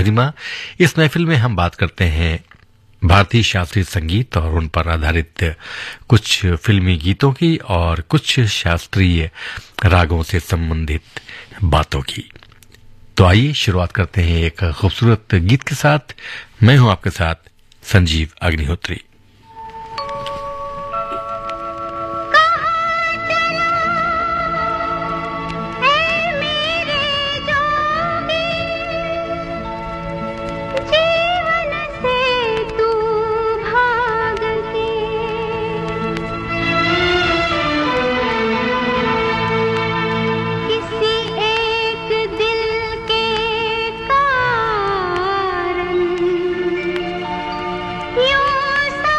गरिमा। इस महफिल में हम बात करते हैं भारतीय शास्त्रीय संगीत और उन पर आधारित कुछ फिल्मी गीतों की और कुछ शास्त्रीय रागों से संबंधित बातों की। तो आइए शुरुआत करते हैं एक खूबसूरत गीत के साथ। मैं हूं आपके साथ संजीव अग्निहोत्री। यूं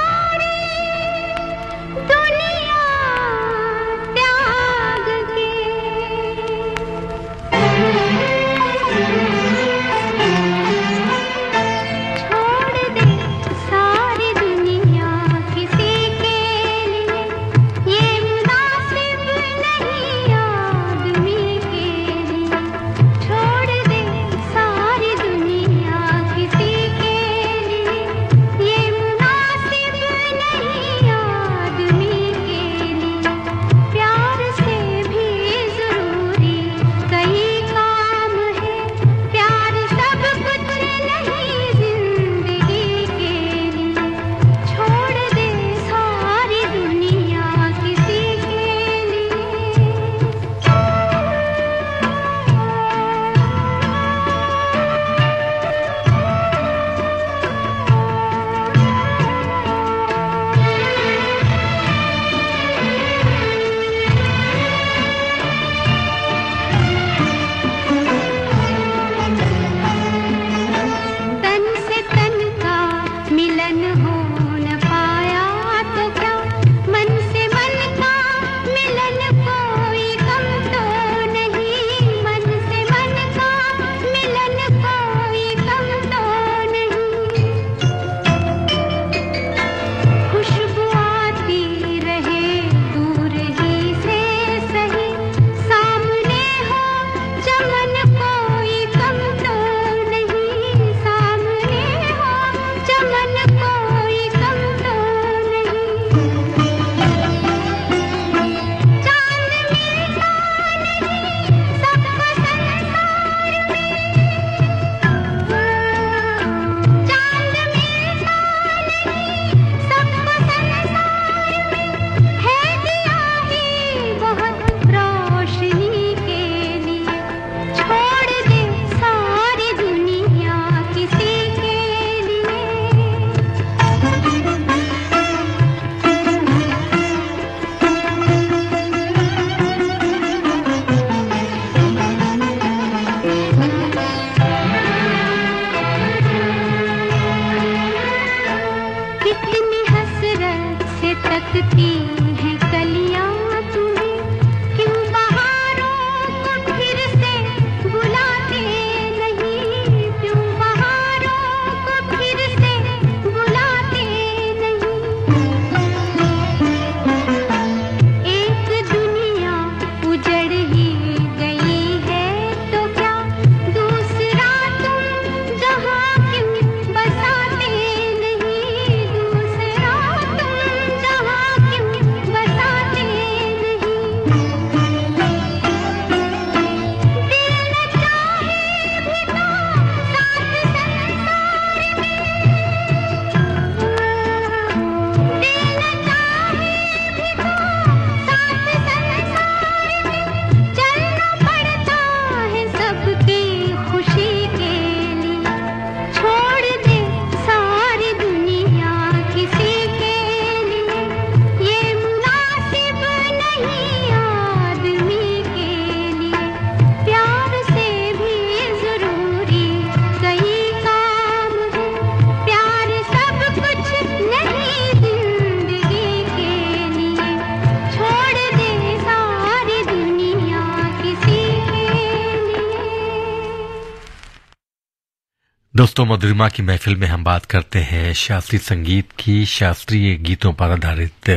दोस्तों, मधुरिमा की महफिल में हम बात करते हैं शास्त्रीय संगीत की, शास्त्रीय गीतों पर आधारित,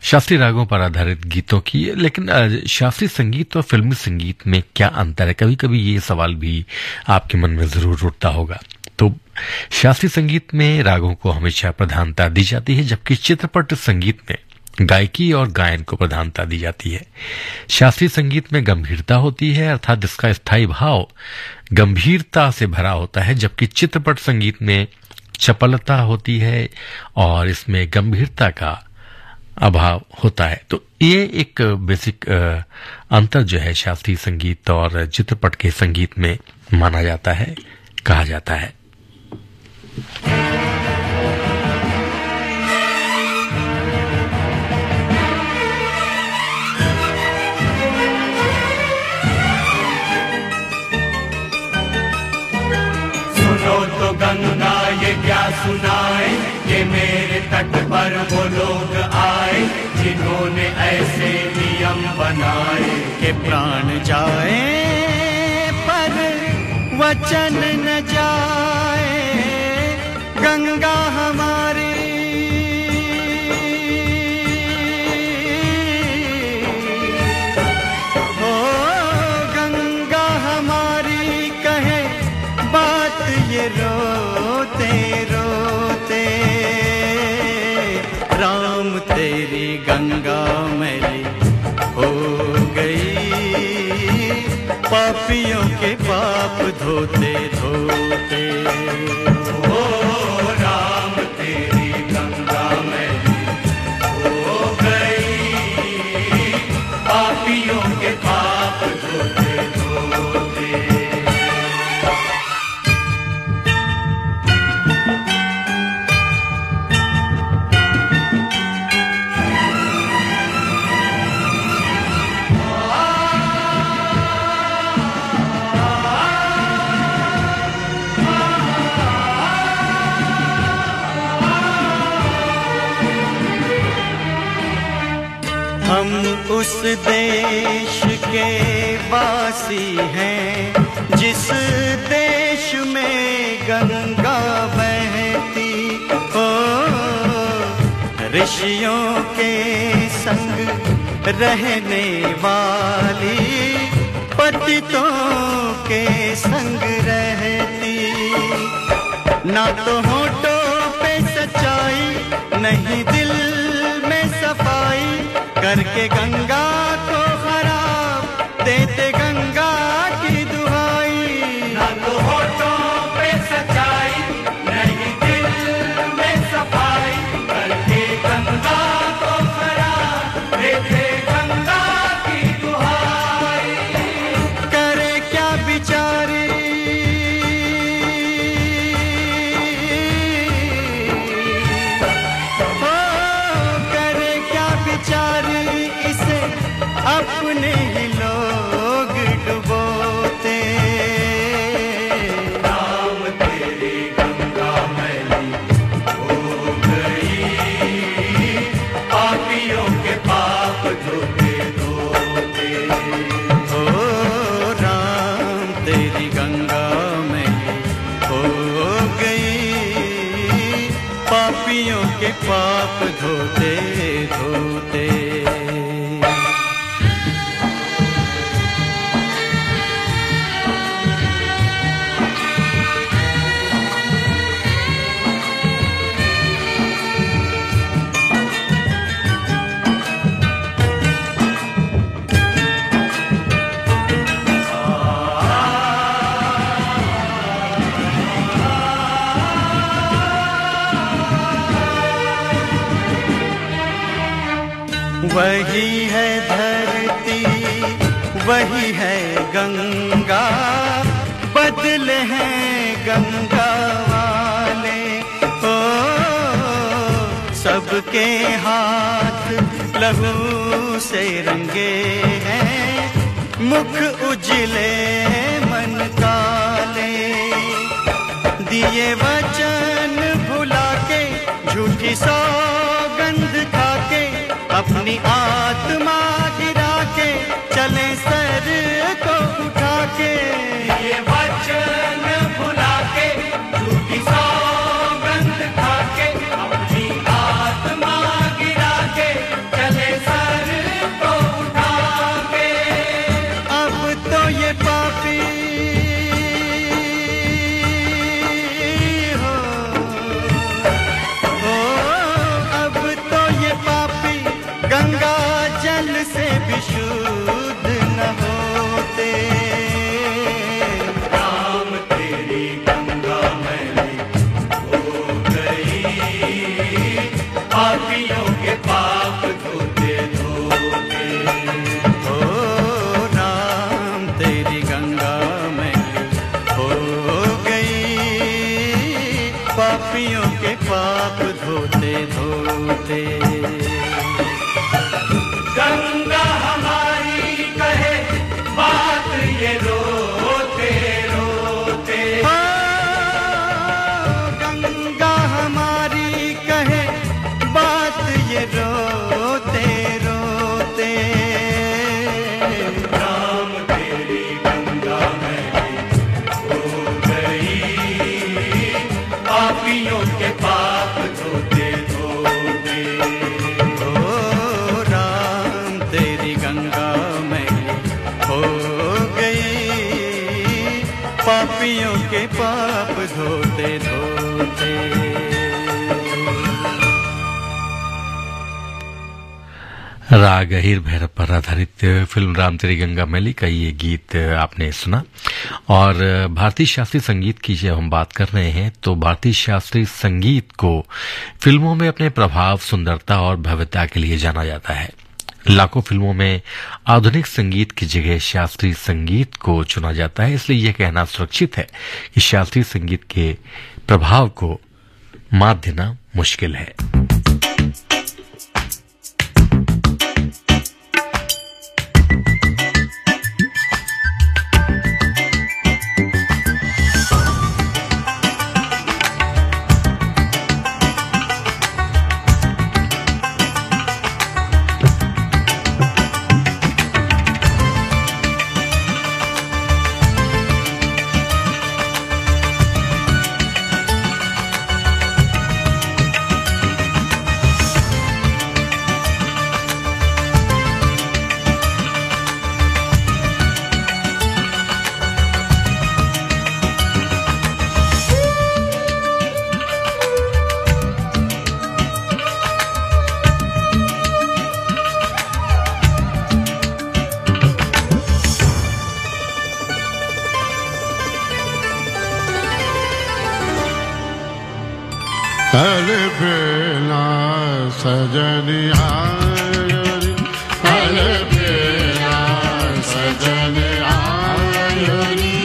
शास्त्रीय रागों पर आधारित गीतों की। लेकिन शास्त्रीय संगीत और फिल्मी संगीत में क्या अंतर है? कभी कभी ये सवाल भी आपके मन में जरूर उठता होगा। तो शास्त्रीय संगीत में रागों को हमेशा प्रधानता दी जाती है, जबकि चित्रपट संगीत में गायकी और गायन को प्रधानता दी जाती है। शास्त्रीय संगीत में गंभीरता होती है, अर्थात इसका स्थायी भाव गंभीरता से भरा होता है, जबकि चित्रपट संगीत में चपलता होती है और इसमें गंभीरता का अभाव होता है। तो ये एक बेसिक अंतर जो है शास्त्रीय संगीत और चित्रपट के संगीत में माना जाता है, कहा जाता है। तो गंगा ये क्या सुनाए, ये मेरे तट पर वो लोग आए जिन्होंने ऐसे नियम बनाए कि प्राण जाए पर वचन न जाए। गंगा हमारी ओ गंगा हमारी कहे बात ये रोते रोते। राम तेरी गंगा मैली हो गई, पापियों के पाप धोते धोते। ओ राम तेरी गंगा मैली हो गई, पापियों के पाप धोते धोते। हम उस देश के वासी हैं जिस देश में गंगा बहती हो। ऋषियों के संग रहने वाली, पतितों के संग रहती। ना तो होठों पे सच्चाई, नहीं दिल में सफाई, करके गंगा को खराब देते गंगा की दुहाई। ना तो होठों पे सच्चाई, नहीं दिल में सफाई, करके गंगा को खराब देते गंगा की दुहाई। करे क्या बिचारी करे क्या बिचारी, इसे अपने ही लोग डुबोते। राम तेरी गंगा मैली हो गई, पापियों के पाप धोते धोते। ओ राम तेरी गंगा मैली हो गई, पापियों के पाप धोते धोते। वही है धरती, वही है गंगा, बदले हैं गंगा वाले। ओ सबके हाथ लहू से रंगे हैं, मुख उजले मन काले। दिए वचन भुला के, झूठी सौगंध खा के, अपनी आत्मा गिरा के, चले सर को उठा के। ये वचन भुला के, पापियों के पाप धोते धोते। गंगा हमारी कहे बात ये रोते रोते। गंगा हमारी कहे बात ये रोते रोते। राम तेरी गंगा मैली हो गई, पापियों के पाप धोते धोते। ओ राम तेरी गंगा मैली हो गई, पापियों के पाप धोते धोते। राग अहीर भैरव पर आधारित फिल्म राम तेरी गंगा मैली का ये गीत आपने सुना। और भारतीय शास्त्रीय संगीत की जब हम बात कर रहे हैं तो भारतीय शास्त्रीय संगीत को फिल्मों में अपने प्रभाव, सुंदरता और भव्यता के लिए जाना जाता है। लाखों फिल्मों में आधुनिक संगीत की जगह शास्त्रीय संगीत को चुना जाता है, इसलिए यह कहना सुरक्षित है कि शास्त्रीय संगीत के प्रभाव को मात देना मुश्किल है। अलबेला सजन आयो रे, अलबेला सजन आयो रे,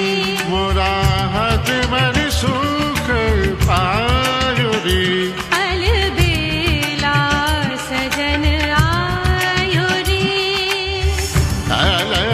मोरा हाथ मन सुख पायो रे। अलबेला सजन आयो रे, अलबेला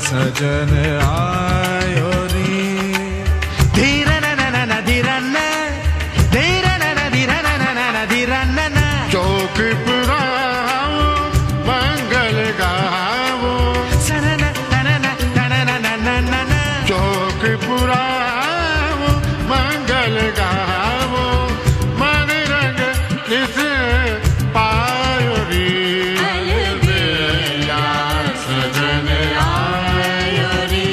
सजन आयो रे, धीरे न न न न धीरे न, धीरे न न धीरे न न न न धीरे न न। चौक पुराओ मंगल गाओ, सन न न न न न न न न न। चौक पुराओ मंगल गाओ, मन रंग इस पायो रे। अलबेला सजन आयो रे,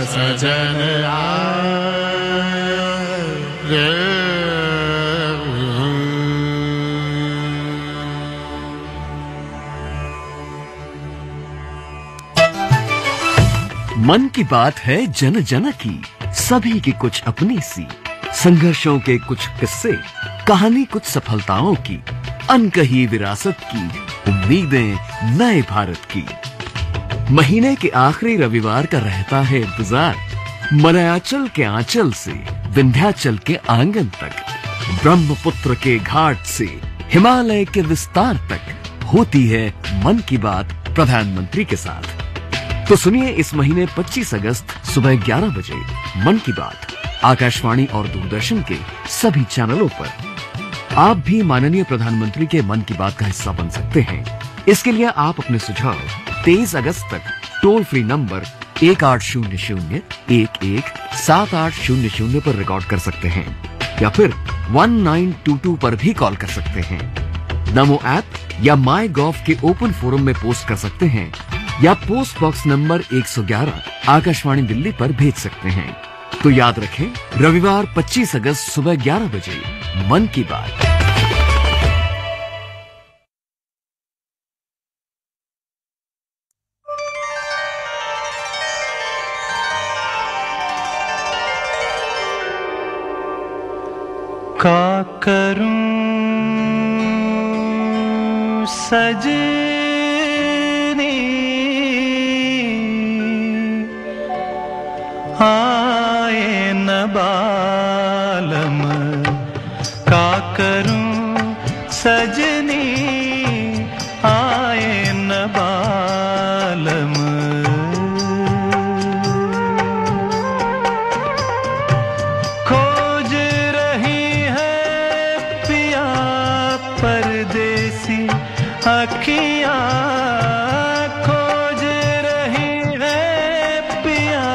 सजन आयो रे। मन की बात है जन जन की, सभी की कुछ अपनी सी, संघर्षों के कुछ किस्से, कहानी कुछ सफलताओं की, अनकही विरासत की, उम्मीदें नए भारत की। महीने के आखिरी रविवार का रहता है इंतजार, मलयाचल के आंचल से विंध्याचल के आंगन तक, ब्रह्मपुत्र के घाट से हिमालय के विस्तार तक होती है मन की बात प्रधानमंत्री के साथ। तो सुनिए इस महीने 25 अगस्त सुबह 11 बजे मन की बात आकाशवाणी और दूरदर्शन के सभी चैनलों पर। आप भी माननीय प्रधानमंत्री के मन की बात का हिस्सा बन सकते हैं। इसके लिए आप अपने सुझाव 23 अगस्त तक टोल फ्री नंबर 1800-117800 पर रिकॉर्ड कर सकते हैं या फिर 1922 पर भी कॉल कर सकते हैं। नमो ऐप या माई गॉव के ओपन फोरम में पोस्ट कर सकते हैं या post box number 111 Akashvani Delhi पर भेज सकते हैं। तो याद रखें, रविवार 25 अगस्त सुबह 11 बजे मन की बात। का करूं सजनी आए न बालम, का करूं सजनी आए न बालम। खोज रही है पिया परदेसी अखियां, खोज रही है पिया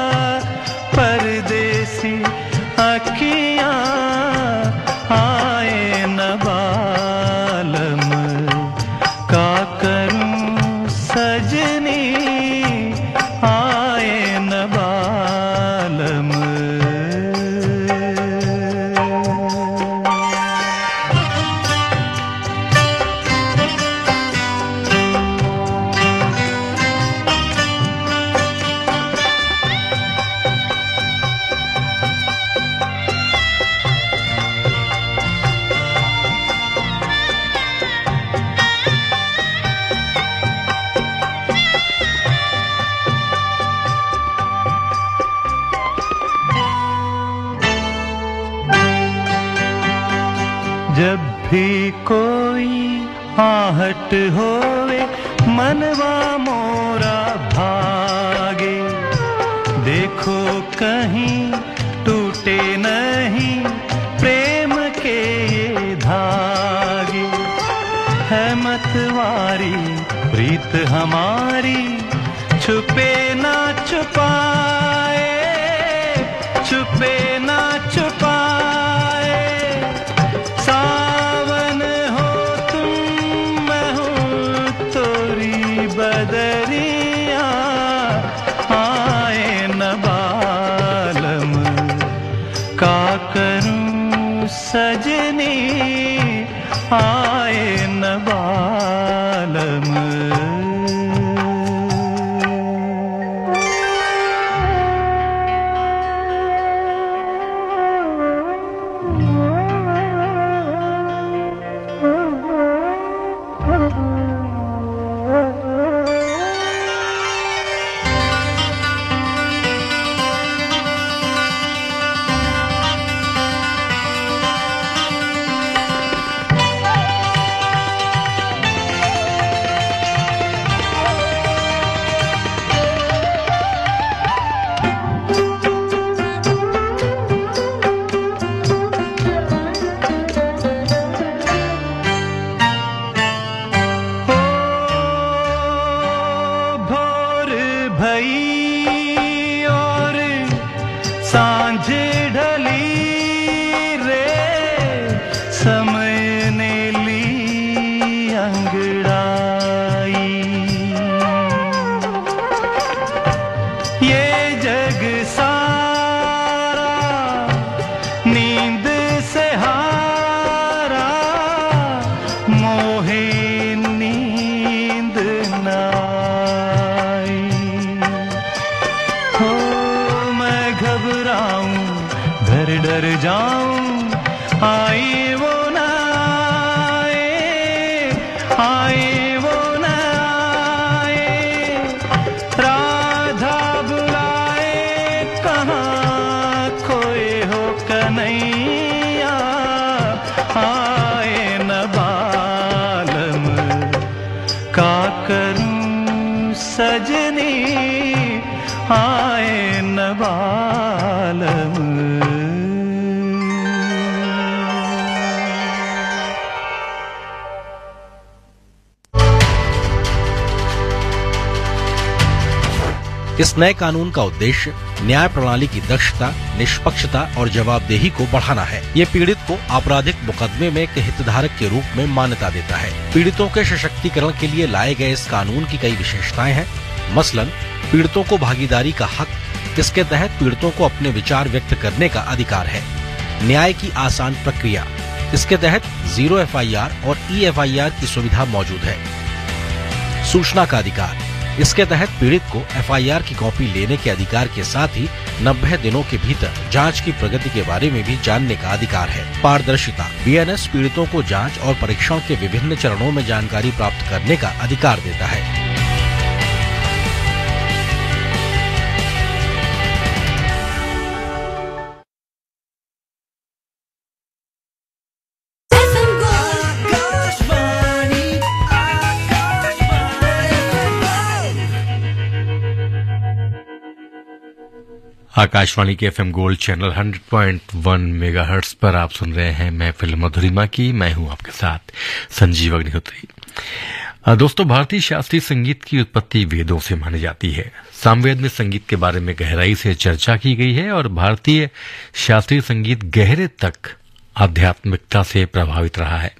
परदेसी अखियां आए न बालम, का करूं सजनी आए न बालम। जब भी कोई आहट होवे मनवा मोरा भागे, देखो कहीं टूटे नहीं प्रेम के ये धागे। है मतवारी प्रीत हमारी छुपे ना छुपाए, छुपे ना छुपाए। सावन हो तुम मैं हूँ तोरी बदरिया आए न बालम, का करूं सजनी आए न बालम। का करूं सजनी आए न बालम। इस नए कानून का उद्देश्य न्याय प्रणाली की दक्षता, निष्पक्षता और जवाबदेही को बढ़ाना है। ये पीड़ित को आपराधिक मुकदमे में एक हितधारक के रूप में मान्यता देता है। पीड़ितों के सशक्तिकरण के लिए लाए गए इस कानून की कई विशेषताएं हैं। मसलन पीड़ितों को भागीदारी का हक, इसके तहत पीड़ितों को अपने विचार व्यक्त करने का अधिकार है। न्याय की आसान प्रक्रिया, इसके तहत 0 FIR और E-FIR की सुविधा मौजूद है। सूचना का अधिकार, इसके तहत पीड़ित को FIR की कॉपी लेने के अधिकार के साथ ही 90 दिनों के भीतर जांच की प्रगति के बारे में भी जानने का अधिकार है। पारदर्शिता, BNS पीड़ितों को जांच और परीक्षण के विभिन्न चरणों में जानकारी प्राप्त करने का अधिकार देता है। आकाशवाणी के FM गोल्ड चैनल 100.1 मेगाहर्ट्ज पर आप सुन रहे हैं महफिल मधुरिमा की। मैं हूं आपके साथ संजीव अग्निहोत्री। दोस्तों, भारतीय शास्त्रीय संगीत की उत्पत्ति वेदों से मानी जाती है। सामवेद में संगीत के बारे में गहराई से चर्चा की गई है और भारतीय शास्त्रीय संगीत गहरे तक आध्यात्मिकता से प्रभावित रहा है।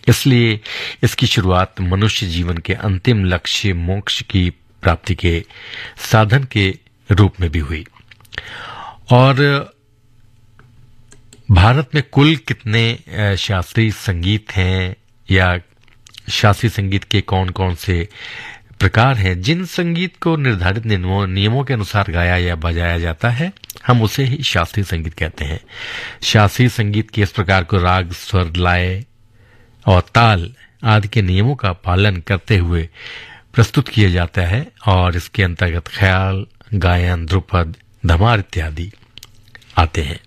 इसलिए इसकी शुरुआत मनुष्य जीवन के अंतिम लक्ष्य मोक्ष की प्राप्ति के साधन के रूप में भी हुई। और भारत में कुल कितने शास्त्रीय संगीत हैं या शास्त्रीय संगीत के कौन कौन से प्रकार हैं, जिन संगीत को निर्धारित नियमों के अनुसार गाया या बजाया जाता है, हम उसे ही शास्त्रीय संगीत कहते हैं। शास्त्रीय संगीत के इस प्रकार को राग, स्वर, लय और ताल आदि के नियमों का पालन करते हुए प्रस्तुत किया जाता है और इसके अंतर्गत ख्याल, गायन, ध्रुपद, धमार इत्यादि आते हैं।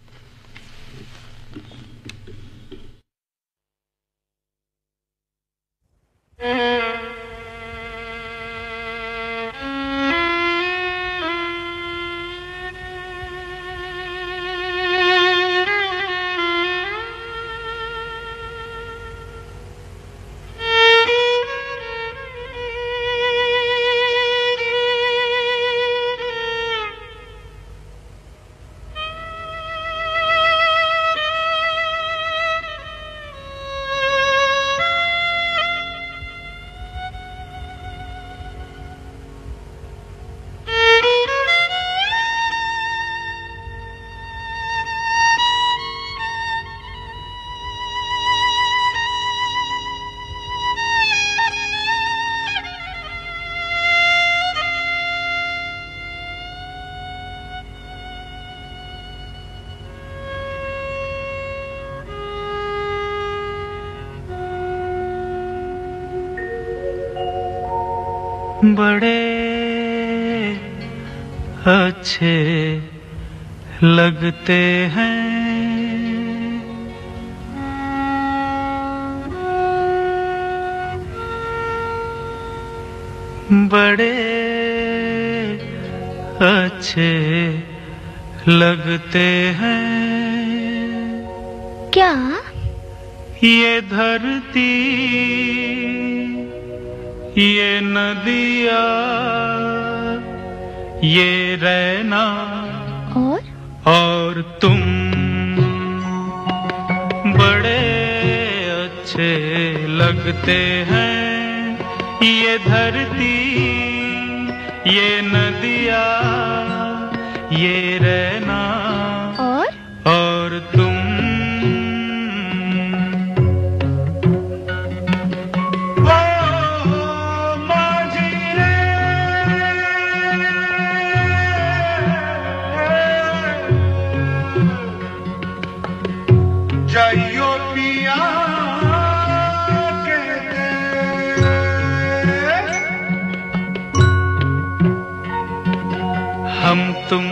बड़े अच्छे लगते हैं बड़े अच्छे लगते हैं क्या ये धरती ये नदिया ये रैना और तुम बड़े अच्छे लगते हैं ये धरती ये नदिया ये रैना और तुम जाइयो पिया कहते हम तुम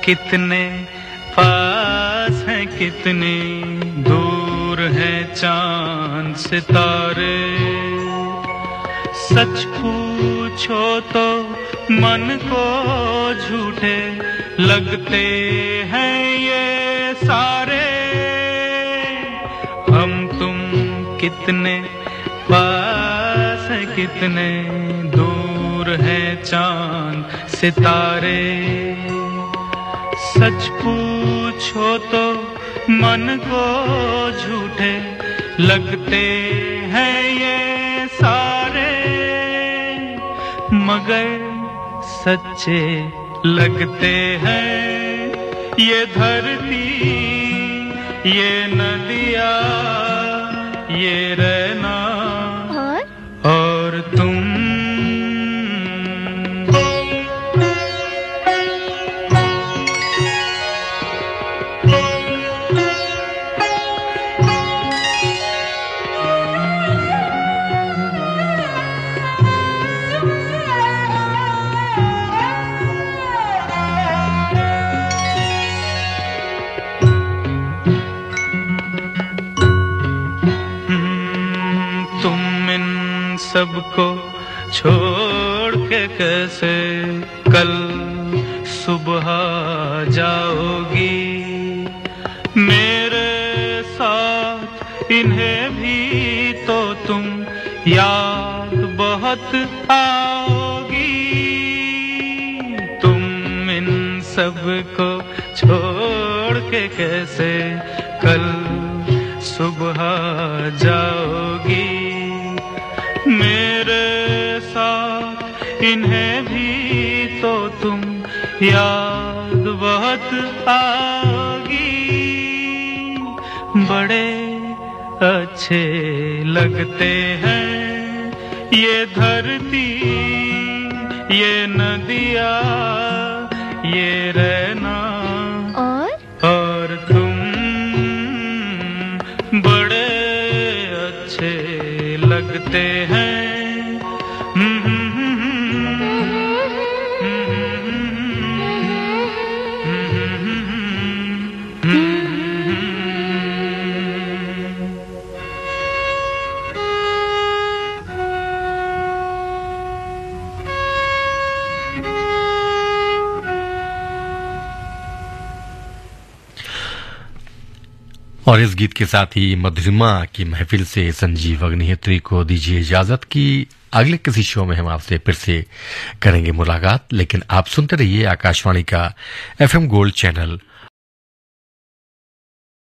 कितने पास हैं कितने दूर हैं चांद सितारे सच पूछो तो मन को झूठे लगते हैं ये सारे। हम तुम कितने पास हैं, कितने दूर हैं चांद सितारे। सच पूछो तो मन को झूठे लगते हैं ये सारे, मगर सच्चे लगते हैं ये धरती, ये नदियाँ, ये रहना और तुम। सबको छोड़ के कैसे कल सुबह जाओगी, मेरे साथ इन्हें भी तो तुम याद बहुत आओगी। तुम इन सबको छोड़ के कैसे कल सुबह जाओगी, मेरे साथ इन्हें भी तो तुम याद बहुत आओगी। बड़े अच्छे लगते हैं ये धरती, ये नदियाँ, ये रहना और तुम। बड़े अच्छे लगते हैं। और इस गीत के साथ ही मधुरिमा की महफिल से संजीव अग्निहोत्री को दीजिए इजाजत की अगले किसी शो में हम आपसे फिर से करेंगे मुलाकात। लेकिन आप सुनते रहिए आकाशवाणी का FM गोल्ड चैनल